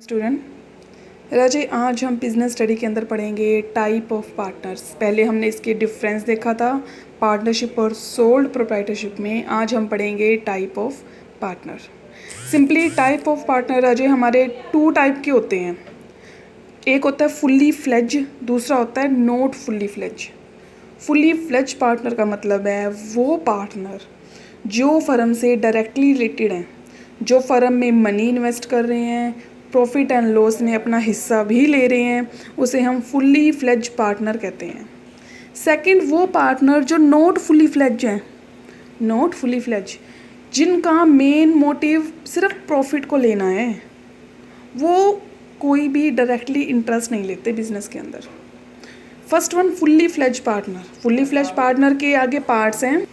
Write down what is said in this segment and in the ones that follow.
Student राजे, आज हम business study के अंदर पढ़ेंगे टाइप ऑफ पार्टनर्स। पहले हमने इसके डिफरेंस देखा था पार्टनरशिप और सोल्ड प्रोप्राइटरशिप में। आज हम पढ़ेंगे type of partner. Simply type of partner राजे हमारे टू टाइप के होते हैं। एक होता है फुल्ली फ्लेज, दूसरा होता है not fully fledged. Fully fledged partner का मतलब है वो पार्टनर जो फर्म से डायरेक्टली रिलेटेड हैं, जो फर्म में मनी इन्वेस्ट कर रहे हैं, प्रॉफिट एंड लॉस में अपना हिस्सा भी ले रहे हैं, उसे हम फुल्ली फ्लेज पार्टनर कहते हैं। सेकंड, वो पार्टनर जो नॉट फुल्ली फ्लेज हैं, नॉट फुल्ली फ्लेज, जिनका मेन मोटिव सिर्फ प्रॉफिट को लेना है, वो कोई भी डायरेक्टली इंटरेस्ट नहीं लेते बिजनेस के अंदर। First one, fully fledged partner. Fully fledged partner के आगे पार्ट्स हैं।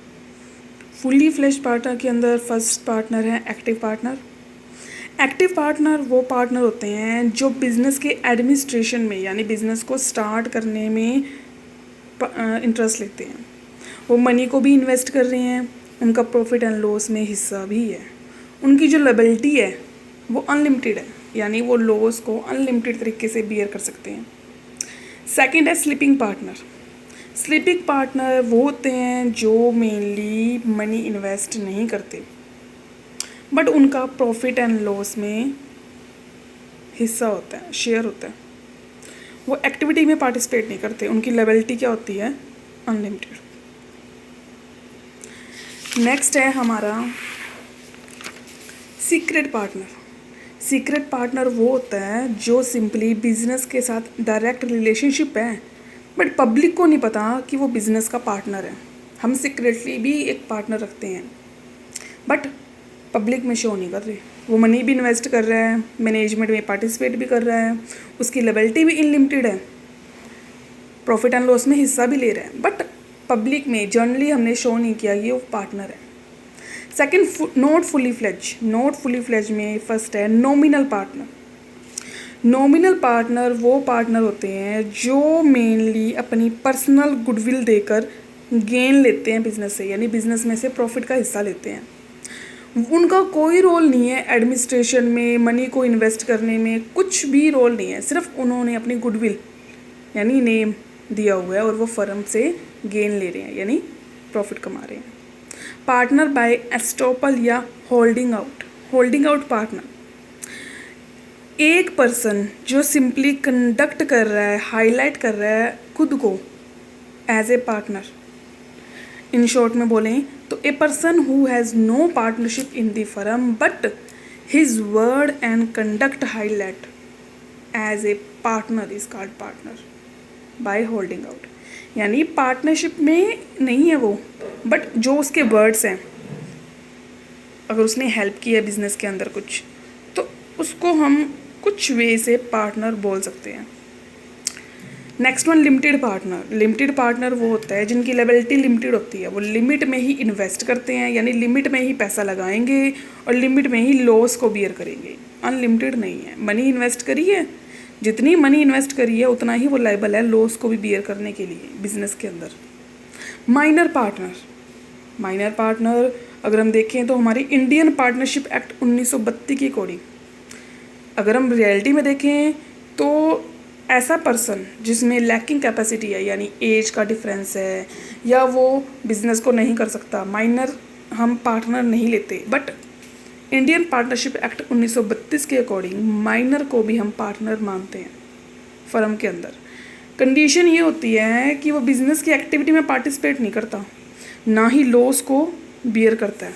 फुल्ली फ्लेज पार्टनर के अंदर फर्स्ट पार्टनर है एक्टिव पार्टनर। एक्टिव पार्टनर वो पार्टनर होते हैं जो बिज़नेस के एडमिनिस्ट्रेशन में, यानी बिज़नेस को स्टार्ट करने में इंटरेस्ट लेते हैं। वो मनी को भी इन्वेस्ट कर रहे हैं, उनका प्रॉफिट एंड लॉस में हिस्सा भी है। उनकी जो लायबिलिटी है वो अनलिमिटेड है, यानी वो लॉस को अनलिमिटेड तरीके से बियर कर सकते हैं। सेकंड है स्लीपिंग पार्टनर। स्लीपिंग पार्टनर वो होते हैं जो मेनली मनी इन्वेस्ट नहीं करते, बट उनका प्रॉफिट एंड लॉस में हिस्सा होता है, शेयर होता है। वो एक्टिविटी में पार्टिसिपेट नहीं करते, उनकी लायबिलिटी क्या होती है, अनलिमिटेड। नेक्स्ट है हमारा सीक्रेट पार्टनर। सीक्रेट पार्टनर वो होता है जो सिंपली बिजनेस के साथ डायरेक्ट रिलेशनशिप है, बट पब्लिक को नहीं पता कि वो बिजनेस का पार्टनर है। हम सीक्रेटली भी एक पार्टनर रखते हैं, बट पब्लिक में शो नहीं कर रहे। वो मनी भी इन्वेस्ट कर रहा है, मैनेजमेंट में पार्टिसिपेट भी कर रहा है, उसकी लायबिलिटी भी अनलिमिटेड है, प्रॉफिट एंड लॉस में हिस्सा भी ले रहा है, बट पब्लिक में जनरली हमने शो नहीं किया ये वो पार्टनर है। Second, not fully fledged. Not fully fledged में फर्स्ट है नॉमिनल पार्टनर। नॉमिनल पार्टनर वो पार्टनर होते हैं जो मेनली अपनी पर्सनल गुडविल देकर गेन लेते हैं बिजनेस से, यानी बिजनेस में से प्रॉफिट का हिस्सा लेते हैं। उनका कोई रोल नहीं है एडमिनिस्ट्रेशन में, मनी को इन्वेस्ट करने में, कुछ भी रोल नहीं है। सिर्फ उन्होंने अपनी गुडविल यानी नेम दिया हुआ है और वो फर्म से गेन ले रहे हैं, यानी प्रॉफिट कमा रहे हैं। पार्टनर बाय एस्टॉपल या holding out. Holding out partner एक पर्सन जो सिंपली कंडक्ट कर रहा है, हाईलाइट कर रहा है खुद को as a partner. In short में बोलें तो a person who has no partnership in the firm but his word and conduct highlight as a partner is called partner by holding out. यानी पार्टनरशिप में नहीं है वो, बट जो उसके वर्ड्स हैं, अगर उसने हेल्प की है बिजनेस के अंदर कुछ, तो उसको हम कुछ वे से पार्टनर बोल सकते हैं। Next one, limited partner. Limited partner वो होता है जिनकी लायबिलिटी लिमिटेड होती है। वो लिमिट में ही इन्वेस्ट करते हैं, यानी लिमिट में ही पैसा लगाएंगे और लिमिट में ही लॉस को बियर करेंगे। अनलिमिटेड नहीं है। मनी इन्वेस्ट करी है, जितनी मनी इन्वेस्ट करी है उतना ही वो लायबल है लॉस को भी बियर करने के लिए बिजनेस के अंदर। Minor partner. माइनर पार्टनर अगर हम देखें तो हमारी इंडियन पार्टनरशिप एक्ट 1932 के अकॉर्डिंग, अगर हम रियलिटी में देखें तो ऐसा पर्सन जिसमें लैकिंग कैपेसिटी है, यानी एज का डिफरेंस है या वो बिजनेस को नहीं कर सकता, माइनर हम पार्टनर नहीं लेते। बट इंडियन पार्टनरशिप एक्ट 1932 के अकॉर्डिंग माइनर को भी हम पार्टनर मानते हैं फर्म के अंदर। कंडीशन ये होती है कि वो बिजनेस की एक्टिविटी में पार्टिसिपेट नहीं करता, ना ही लॉस को बियर करता है,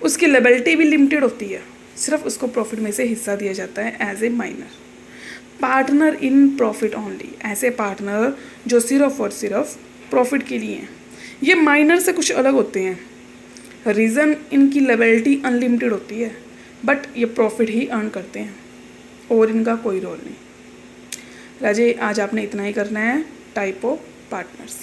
उसकी लायबिलिटी भी लिमिटेड होती है, सिर्फ उसको प्रॉफिट में से हिस्सा दिया जाता है as a minor. Partner in profit only, ऐसे पार्टनर जो सिर्फ और सिर्फ प्रॉफिट के लिए हैं। ये माइनर से कुछ अलग होते हैं। रीज़न, इनकी लायबिलिटी अनलिमिटेड होती है, बट ये प्रॉफिट ही अर्न करते हैं और इनका कोई रोल नहीं। राजे, आज आपने इतना ही करना है टाइप ऑफ पार्टनर्स।